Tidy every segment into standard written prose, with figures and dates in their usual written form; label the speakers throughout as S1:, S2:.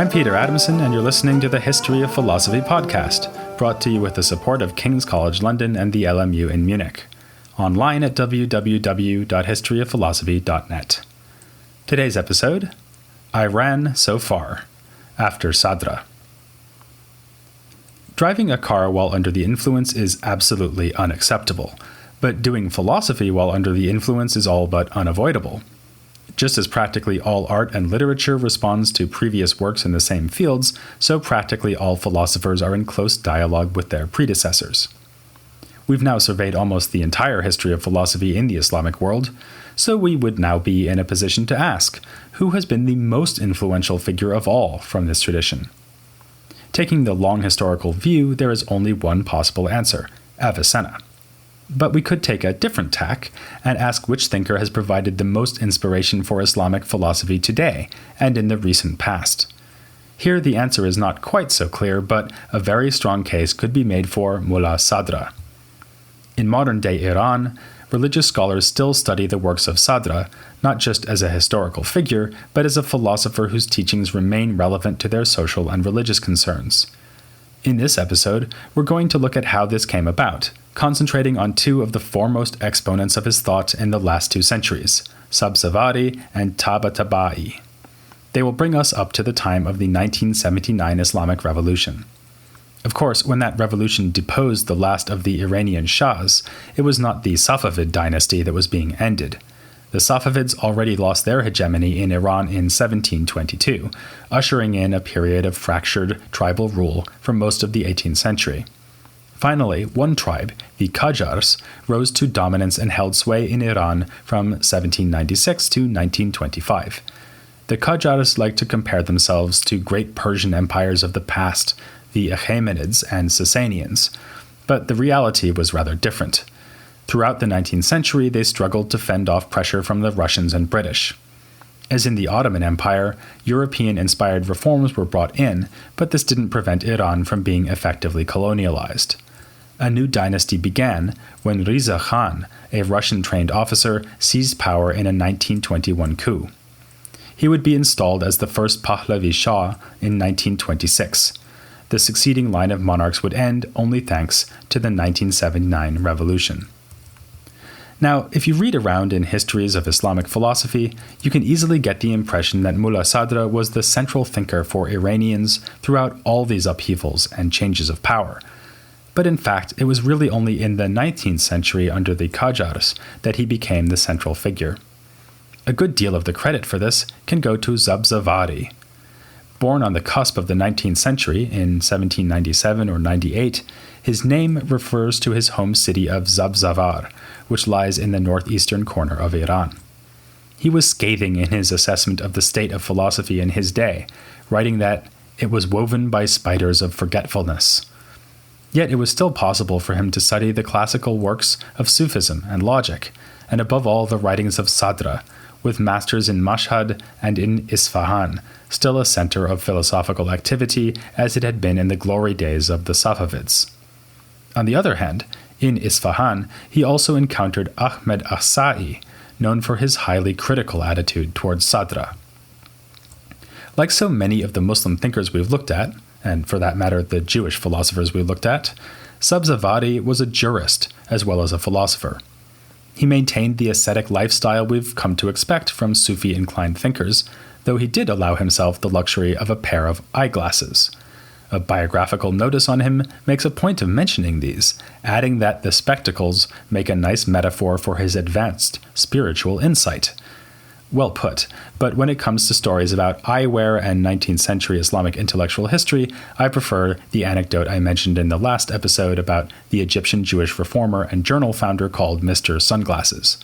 S1: I'm Peter Adamson, and you're listening to the History of Philosophy podcast, brought to you with the support of King's College London and the LMU in Munich. Online at www.historyofphilosophy.net. Today's episode, Iran so far, after Ṣadrā. Driving a car while under the influence is absolutely unacceptable, but doing philosophy while under the influence is all but unavoidable. Just as practically all art and literature responds to previous works in the same fields, so practically all philosophers are in close dialogue with their predecessors. We've now surveyed almost the entire history of philosophy in the Islamic world, so we would now be in a position to ask, who has been the most influential figure of all from this tradition? Taking the long historical view, there is only one possible answer, Avicenna. But we could take a different tack and ask which thinker has provided the most inspiration for Islamic philosophy today and in the recent past. Here the answer is not quite so clear, but a very strong case could be made for Mullā Ṣadrā. In modern-day Iran, religious scholars still study the works of Ṣadrā, not just as a historical figure, but as a philosopher whose teachings remain relevant to their social and religious concerns. In this episode, we're going to look at how this came about, concentrating on two of the foremost exponents of his thought in the last 2 centuries, Sabzawārī and Tabatabai. They will bring us up to the time of the 1979 Islamic Revolution. Of course, when that revolution deposed the last of the Iranian Shahs, it was not the Safavid dynasty that was being ended. The Safavids already lost their hegemony in Iran in 1722, ushering in a period of fractured tribal rule for most of the 18th century. Finally, one tribe, the Qajars, rose to dominance and held sway in Iran from 1796 to 1925. The Qajars like to compare themselves to great Persian empires of the past, the Achaemenids and Sasanians, but the reality was rather different. Throughout the 19th century, they struggled to fend off pressure from the Russians and British. As in the Ottoman Empire, European-inspired reforms were brought in, but this didn't prevent Iran from being effectively colonialized. A new dynasty began when Riza Khan, a Russian-trained officer, seized power in a 1921 coup. He would be installed as the first Pahlavi Shah in 1926. The succeeding line of monarchs would end only thanks to the 1979 revolution. Now, if you read around in histories of Islamic philosophy, you can easily get the impression that Mullā Ṣadrā was the central thinker for Iranians throughout all these upheavals and changes of power. But in fact, it was really only in the 19th century under the Qajars that he became the central figure. A good deal of the credit for this can go to Sabzawārī. Born on the cusp of the 19th century in 1797 or 98, his name refers to his home city of Sabzawārī, which lies in the northeastern corner of Iran. He was scathing in his assessment of the state of philosophy in his day, writing that it was woven by spiders of forgetfulness. Yet it was still possible for him to study the classical works of Sufism and logic, and above all the writings of Ṣadrā, with masters in Mashhad and in Isfahan, still a center of philosophical activity as it had been in the glory days of the Safavids. On the other hand, in Isfahan, he also encountered Ahmed Ahsa'i, known for his highly critical attitude towards Ṣadrā. Like so many of the Muslim thinkers we've looked at, and for that matter the Jewish philosophers we looked at, Sabzawārī was a jurist as well as a philosopher. He maintained the ascetic lifestyle we've come to expect from Sufi-inclined thinkers, though he did allow himself the luxury of a pair of eyeglasses. A biographical notice on him makes a point of mentioning these, adding that the spectacles make a nice metaphor for his advanced spiritual insight. Well put, but when it comes to stories about eyewear and 19th century Islamic intellectual history, I prefer the anecdote I mentioned in the last episode about the Egyptian Jewish reformer and journal founder called Mr. Sunglasses.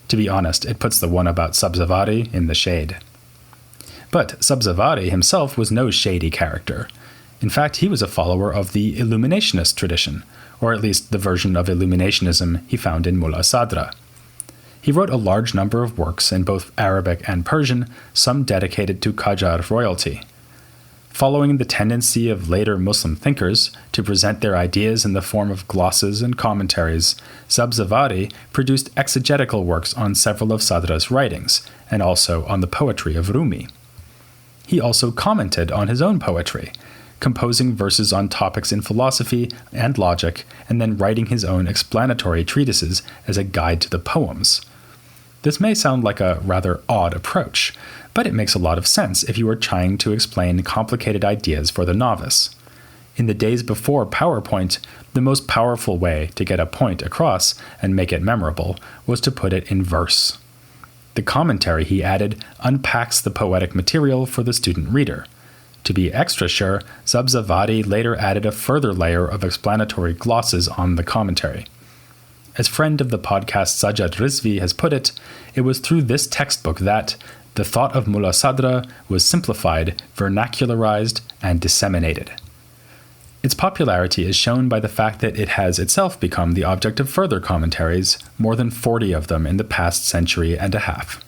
S1: To be honest, it puts the one about Sabzawārī in the shade. But Sabzawārī himself was no shady character. In fact, he was a follower of the Illuminationist tradition, or at least the version of Illuminationism he found in Mullā Ṣadrā. He wrote a large number of works in both Arabic and Persian, some dedicated to Qajar royalty. Following the tendency of later Muslim thinkers to present their ideas in the form of glosses and commentaries, Sabzawārī produced exegetical works on several of Ṣadra's writings, and also on the poetry of Rumi. he also commented on his own poetry, composing verses on topics in philosophy and logic, and then writing his own explanatory treatises as a guide to the poems. This may sound like a rather odd approach, but it makes a lot of sense if you are trying to explain complicated ideas for the novice. In the days before PowerPoint, the most powerful way to get a point across and make it memorable was to put it in verse. The commentary he added unpacks the poetic material for the student reader. To be extra sure, Sabzawārī later added a further layer of explanatory glosses on the commentary. As friend of the podcast Sajjad Rizvi has put it, it was through this textbook that the thought of Mullā Ṣadrā was simplified, vernacularized, and disseminated. Its popularity is shown by the fact that it has itself become the object of further commentaries, more than 40 of them in the past century and a half.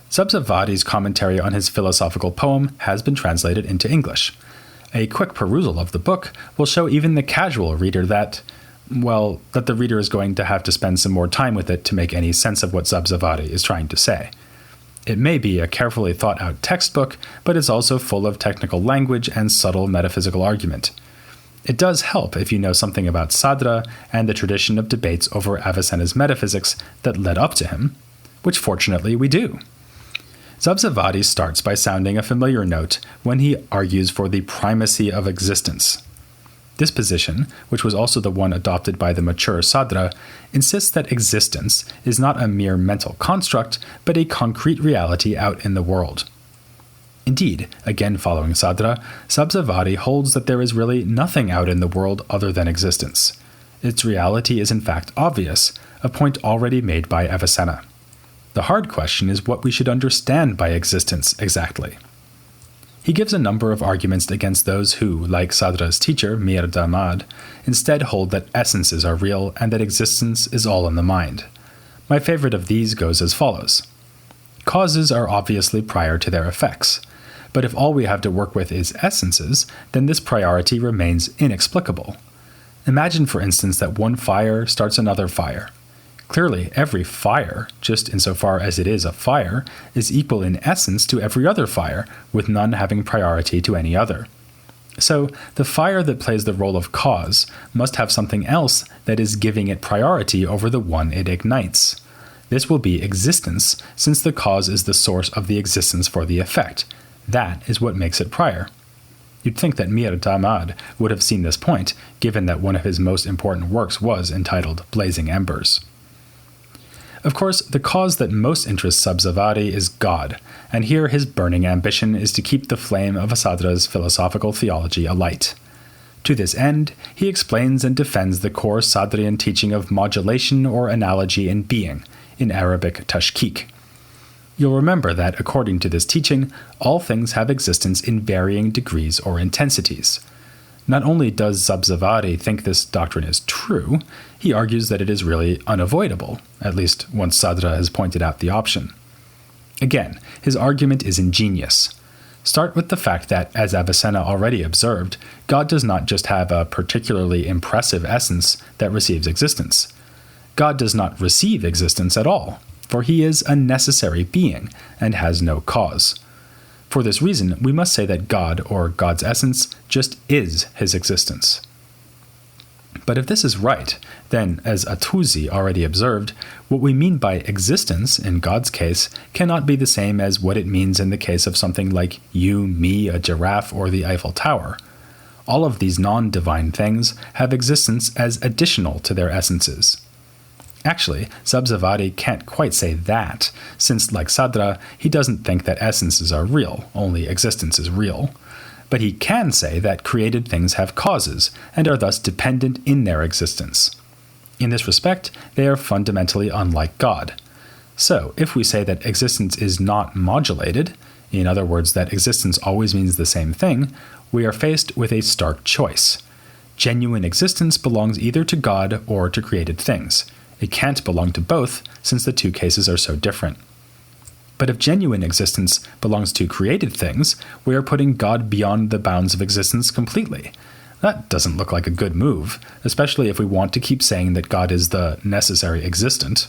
S1: Sabzawāri's commentary on his philosophical poem has been translated into English. A quick perusal of the book will show even the casual reader that the reader is going to have to spend some more time with it to make any sense of what Sabzawārī is trying to say. It may be a carefully thought-out textbook, but it's also full of technical language and subtle metaphysical argument. It does help if you know something about Ṣadrā and the tradition of debates over Avicenna's metaphysics that led up to him, which fortunately we do. Sabzawārī starts by sounding a familiar note when he argues for the primacy of existence. This position, which was also the one adopted by the mature Ṣadrā, insists that existence is not a mere mental construct, but a concrete reality out in the world. Indeed, again following Ṣadrā, Sabzawārī holds that there is really nothing out in the world other than existence. Its reality is in fact obvious, a point already made by Avicenna. The hard question is what we should understand by existence exactly. He gives a number of arguments against those who, like Ṣadra's teacher, Mir Damad, instead hold that essences are real and that existence is all in the mind. My favorite of these goes as follows. Causes are obviously prior to their effects, but if all we have to work with is essences, then this priority remains inexplicable. Imagine, for instance, that one fire starts another fire. Clearly, every fire, just insofar as it is a fire, is equal in essence to every other fire, with none having priority to any other. So, the fire that plays the role of cause must have something else that is giving it priority over the one it ignites. This will be existence, since the cause is the source of the existence for the effect. That is what makes it prior. You'd think that Mir Damad would have seen this point, given that one of his most important works was entitled Blazing Embers. Of course, the cause that most interests Sabzawārī is God, and here his burning ambition is to keep the flame of Ṣadra's philosophical theology alight. To this end, he explains and defends the core Ṣadrian teaching of modulation or analogy in being, in Arabic tashkik. You'll remember that, according to this teaching, all things have existence in varying degrees or intensities. Not only does Sabzawārī think this doctrine is true, he argues that it is really unavoidable, at least once Ṣadrā has pointed out the option. Again, his argument is ingenious. Start with the fact that, as Avicenna already observed, God does not just have a particularly impressive essence that receives existence. God does not receive existence at all, for he is a necessary being and has no cause. For this reason, we must say that God, or God's essence, just is his existence. But if this is right, then, as Atuzi already observed, what we mean by existence, in God's case, cannot be the same as what it means in the case of something like you, me, a giraffe, or the Eiffel Tower. All of these non-divine things have existence as additional to their essences. Actually, Sabzawārī can't quite say that, since, like Ṣadrā, he doesn't think that essences are real, only existence is real. But he can say that created things have causes, and are thus dependent in their existence. In this respect, they are fundamentally unlike God. So, if we say that existence is not modulated, in other words, that existence always means the same thing, we are faced with a stark choice. Genuine existence belongs either to God or to created things. It can't belong to both, since the two cases are so different. But if genuine existence belongs to created things, we are putting God beyond the bounds of existence completely. That doesn't look like a good move, especially if we want to keep saying that God is the necessary existent.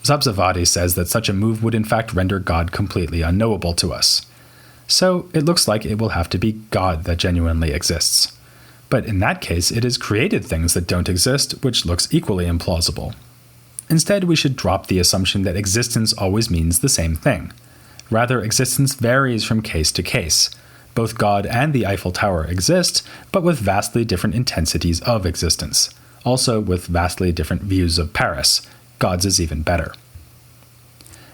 S1: Sabzawārī says that such a move would in fact render God completely unknowable to us. so it looks like it will have to be God that genuinely exists. But in that case, it is created things that don't exist, which looks equally implausible. Instead, we should drop the assumption that existence always means the same thing. Rather, existence varies from case to case. Both God and the Eiffel Tower exist, but with vastly different intensities of existence. Also with vastly different views of Paris. God's is even better.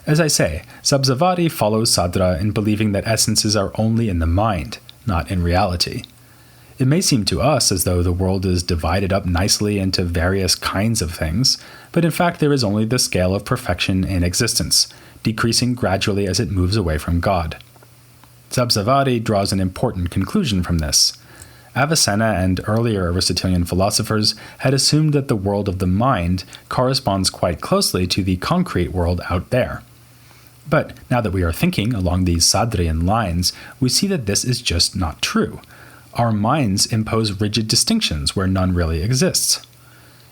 S1: As I say, Sabzawārī follows Ṣadrā in believing that essences are only in the mind, not in reality. It may seem to us as though the world is divided up nicely into various kinds of things, but in fact there is only the scale of perfection in existence, decreasing gradually as it moves away from God. Sabzawārī draws an important conclusion from this. Avicenna and earlier Aristotelian philosophers had assumed that the world of the mind corresponds quite closely to the concrete world out there. But now that we are thinking along these Sadrian lines, we see that this is just not true. Our minds impose rigid distinctions where none really exists.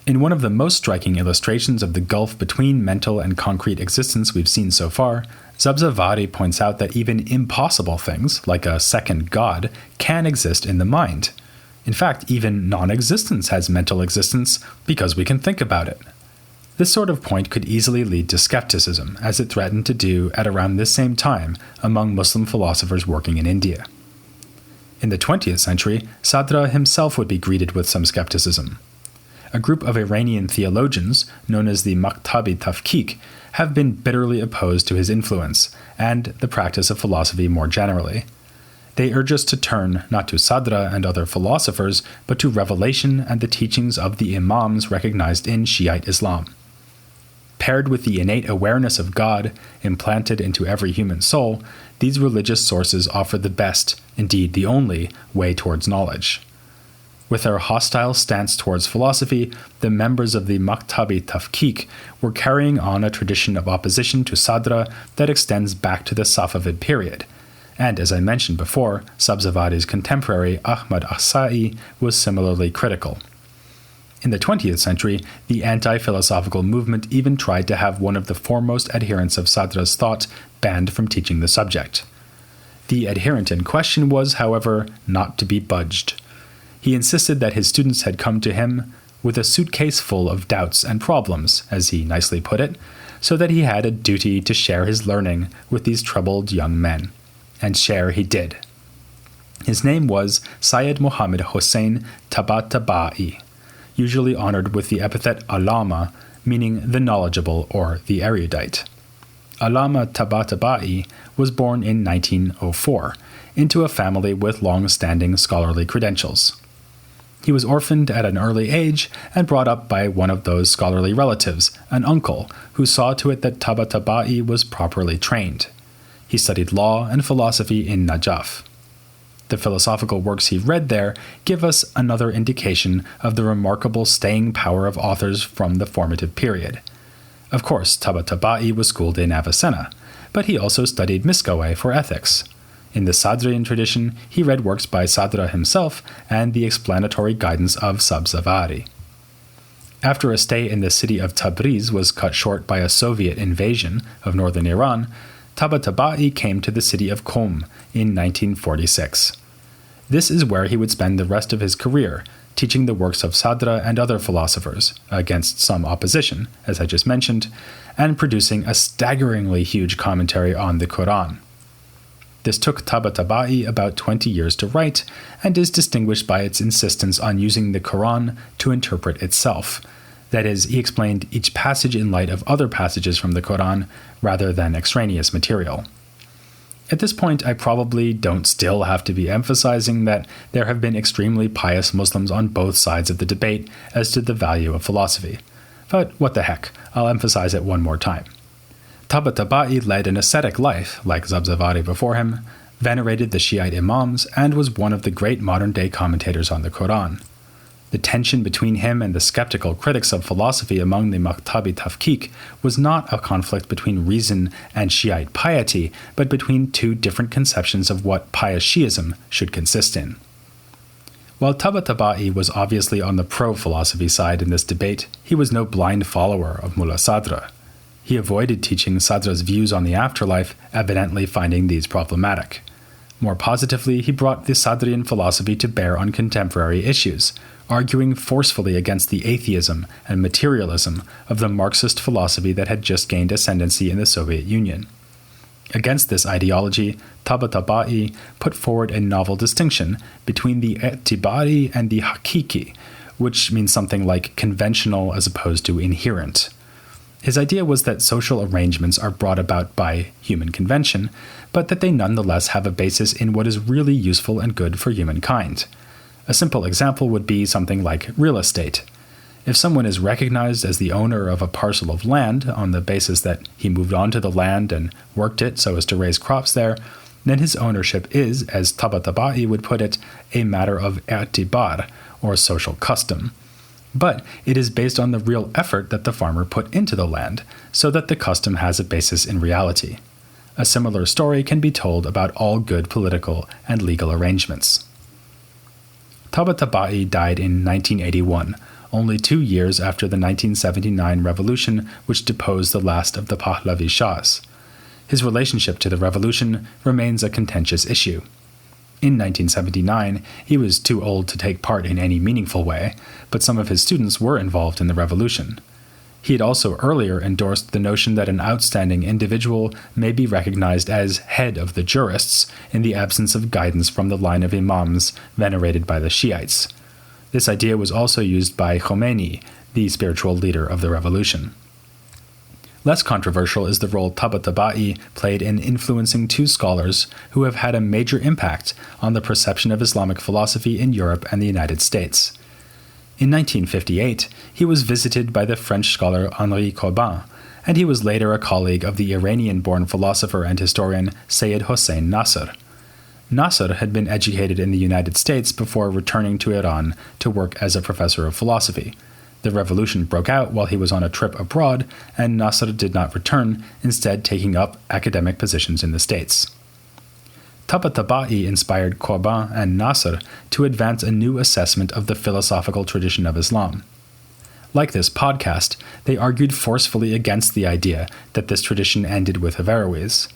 S1: In one of the most striking illustrations of the gulf between mental and concrete existence we've seen so far, Sabzawārī points out that even impossible things, like a second God, can exist in the mind. In fact, even non-existence has mental existence because we can think about it. This sort of point could easily lead to skepticism, as it threatened to do at around this same time among Muslim philosophers working in India. In the 20th century, Ṣadrā himself would be greeted with some skepticism. A group of Iranian theologians, known as the Maktab-i Tafkik, have been bitterly opposed to his influence, and the practice of philosophy more generally. They urge us to turn not to Ṣadrā and other philosophers, but to revelation and the teachings of the Imams recognized in Shiite Islam. Paired with the innate awareness of God implanted into every human soul, these religious sources offer the best, indeed the only, way towards knowledge. With their hostile stance towards philosophy, the members of the Maktab-i Tafkik were carrying on a tradition of opposition to Ṣadrā that extends back to the Safavid period. And as I mentioned before, Sabzawāri's contemporary Ahmad Ahsa'i was similarly critical. In the 20th century, the anti-philosophical movement even tried to have one of the foremost adherents of Ṣadra's thought banned from teaching the subject. The adherent in question was, however, not to be budged. He insisted that his students had come to him with a suitcase full of doubts and problems, as he nicely put it, so that he had a duty to share his learning with these troubled young men. And share he did. His name was Seyyed Hossein Nasr, usually honored with the epithet Allāma, meaning the knowledgeable or the erudite. Allāma Tabatabai was born in 1904, into a family with long-standing scholarly credentials. He was orphaned at an early age and brought up by one of those scholarly relatives, an uncle, who saw to it that Tabatabai was properly trained. He studied law and philosophy in Najaf. The philosophical works he read there give us another indication of the remarkable staying power of authors from the formative period. Of course, Tabatabai was schooled in Avicenna, but he also studied Miskawayh for ethics. In the Sadrian tradition, he read works by Ṣadrā himself and the explanatory guidance of Sabzawārī. After a stay in the city of Tabriz was cut short by a Soviet invasion of northern Iran, Tabatabai came to the city of Qom in 1946. This is where he would spend the rest of his career, teaching the works of Ṣadrā and other philosophers, against some opposition, as I just mentioned, and producing a staggeringly huge commentary on the Quran. This took Tabatabai about 20 years to write, and is distinguished by its insistence on using the Quran to interpret itself. That is, he explained each passage in light of other passages from the Quran, rather than extraneous material. At this point, I probably don't still have to be emphasizing that there have been extremely pious Muslims on both sides of the debate as to the value of philosophy. But what the heck, I'll emphasize it one more time. Tabatabai led an ascetic life, like Sabzawārī before him, venerated the Shiite Imams, and was one of the great modern-day commentators on the Quran. The tension between him and the skeptical critics of philosophy among the Maktab-i Tafkik was not a conflict between reason and Shiite piety, but between two different conceptions of what pious Shiism should consist in. While Tabatabai was obviously on the pro-philosophy side in this debate, he was no blind follower of Mullā Ṣadrā. He avoided teaching Ṣadra's views on the afterlife, evidently finding these problematic. More positively, he brought the Sadrian philosophy to bear on contemporary issues, arguing forcefully against the atheism and materialism of the Marxist philosophy that had just gained ascendancy in the Soviet Union. Against this ideology, Tabatabai put forward a novel distinction between the i'tibari and the hakiki, which means something like conventional as opposed to inherent. His idea was that social arrangements are brought about by human convention, but that they nonetheless have a basis in what is really useful and good for humankind. A simple example would be something like real estate. If someone is recognized as the owner of a parcel of land on the basis that he moved onto the land and worked it so as to raise crops there, then his ownership is, as Tabatabai would put it, a matter of i'tibar, or social custom. But it is based on the real effort that the farmer put into the land, so that the custom has a basis in reality. A similar story can be told about all good political and legal arrangements. Tabatabai died in 1981, only 2 years after the 1979 revolution which deposed the last of the Pahlavi Shahs. His relationship to the revolution remains a contentious issue. In 1979, he was too old to take part in any meaningful way, but some of his students were involved in the revolution. He had also earlier endorsed the notion that an outstanding individual may be recognized as head of the jurists in the absence of guidance from the line of imams venerated by the Shiites. This idea was also used by Khomeini, the spiritual leader of the revolution. Less controversial is the role Tabatabai played in influencing two scholars who have had a major impact on the perception of Islamic philosophy in Europe and the United States. In 1958, he was visited by the French scholar Henri Corbin, and he was later a colleague of the Iranian-born philosopher and historian Seyyed Hossein Nasr. Nasr had been educated in the United States before returning to Iran to work as a professor of philosophy. The revolution broke out while he was on a trip abroad, and Nasr did not return, instead taking up academic positions in the States. Tabatabai inspired Corbin and Nasr to advance a new assessment of the philosophical tradition of Islam. Like this podcast, they argued forcefully against the idea that this tradition ended with Averroes.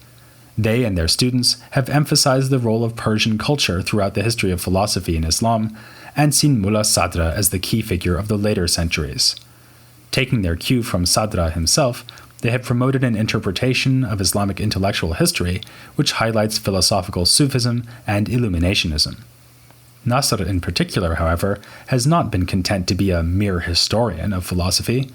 S1: They and their students have emphasized the role of Persian culture throughout the history of philosophy in Islam, and seen Mullā Ṣadrā as the key figure of the later centuries. Taking their cue from Ṣadrā himself, they have promoted an interpretation of Islamic intellectual history which highlights philosophical Sufism and Illuminationism. Nasr in particular, however, has not been content to be a mere historian of philosophy.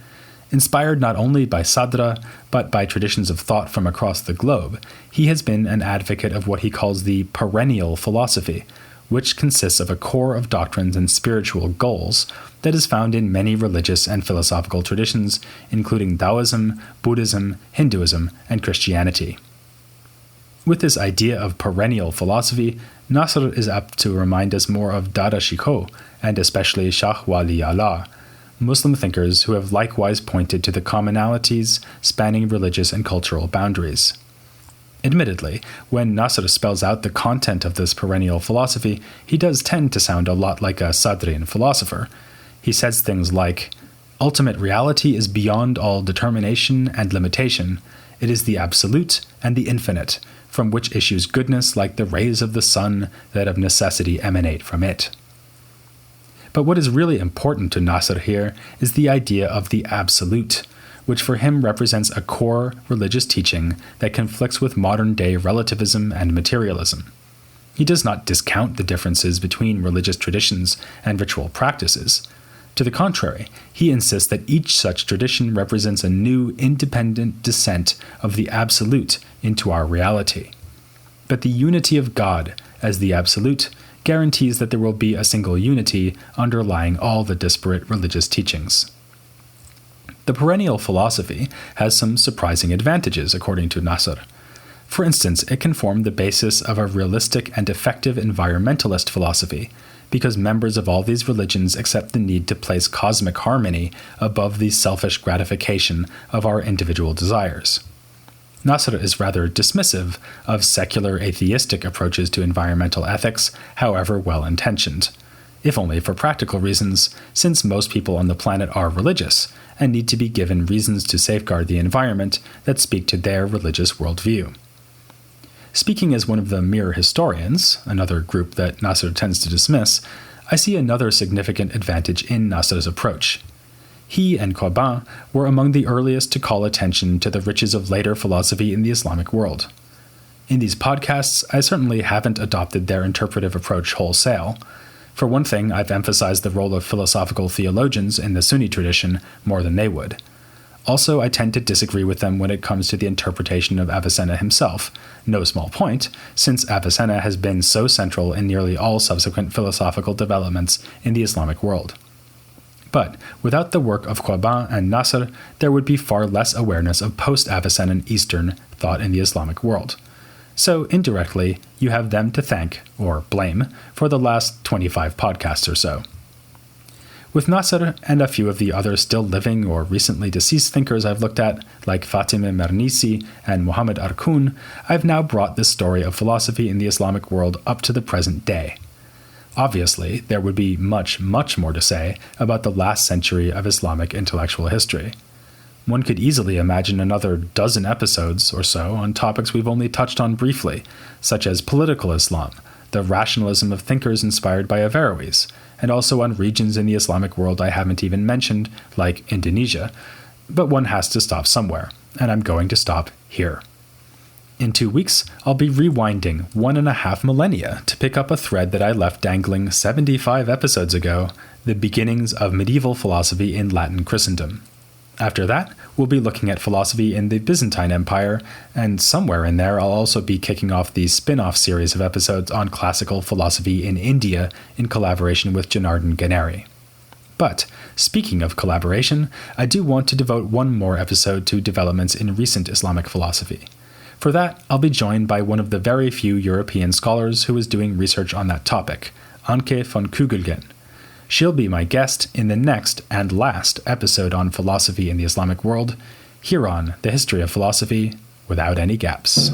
S1: Inspired not only by Ṣadrā, but by traditions of thought from across the globe, he has been an advocate of what he calls the perennial philosophy, which consists of a core of doctrines and spiritual goals that is found in many religious and philosophical traditions, including Taoism, Buddhism, Hinduism, and Christianity. With this idea of perennial philosophy, Nasr is apt to remind us more of Dada Shikoh, and especially Shah Wali Allah, Muslim thinkers who have likewise pointed to the commonalities spanning religious and cultural boundaries. Admittedly, when Nasr spells out the content of this perennial philosophy, he does tend to sound a lot like a Sadrian philosopher. He says things like, "Ultimate reality is beyond all determination and limitation. It is the absolute and the infinite, from which issues goodness like the rays of the sun that of necessity emanate from it." But what is really important to Nasr here is the idea of the absolute, which for him represents a core religious teaching that conflicts with modern-day relativism and materialism. He does not discount the differences between religious traditions and ritual practices. To the contrary, he insists that each such tradition represents a new, independent descent of the absolute into our reality. But the unity of God, as the absolute, guarantees that there will be a single unity underlying all the disparate religious teachings. The perennial philosophy has some surprising advantages, according to Nasr. For instance, it can form the basis of a realistic and effective environmentalist philosophy, because members of all these religions accept the need to place cosmic harmony above the selfish gratification of our individual desires. Nasr is rather dismissive of secular atheistic approaches to environmental ethics, however well-intentioned, if only for practical reasons, since most people on the planet are religious, and need to be given reasons to safeguard the environment that speak to their religious worldview. Speaking as one of the mere historians, another group that Nasr tends to dismiss, I see another significant advantage in Nasr's approach. He and Qaban were among the earliest to call attention to the riches of later philosophy in the Islamic world. In these podcasts, I certainly haven't adopted their interpretive approach wholesale. For one thing, I've emphasized the role of philosophical theologians in the Sunni tradition more than they would. Also, I tend to disagree with them when it comes to the interpretation of Avicenna himself, no small point, since Avicenna has been so central in nearly all subsequent philosophical developments in the Islamic world. But without the work of Qaban and Nasr, there would be far less awareness of post-Avicennan Eastern thought in the Islamic world. So, indirectly, you have them to thank, or blame, for the last 25 podcasts or so. With Nasr and a few of the other still living or recently deceased thinkers I've looked at, like Fatemeh Mernissi and Muhammad Arkoun, I've now brought this story of philosophy in the Islamic world up to the present day. Obviously, there would be much, much more to say about the last century of Islamic intellectual history. One could easily imagine another dozen episodes or so on topics we've only touched on briefly, such as political Islam, the rationalism of thinkers inspired by Averroes, and also on regions in the Islamic world I haven't even mentioned, like Indonesia. But one has to stop somewhere, and I'm going to stop here. In 2 weeks, I'll be rewinding 1.5 millennia to pick up a thread that I left dangling 75 episodes ago, the beginnings of medieval philosophy in Latin Christendom. After that, we'll be looking at philosophy in the Byzantine Empire, and somewhere in there I'll also be kicking off the spin-off series of episodes on classical philosophy in India in collaboration with Janardhan Ganeri. But, speaking of collaboration, I do want to devote one more episode to developments in recent Islamic philosophy. For that, I'll be joined by one of the very few European scholars who is doing research on that topic, Anke von Kugelgen. She'll be my guest in the next and last episode on philosophy in the Islamic world, here on The History of Philosophy Without Any Gaps.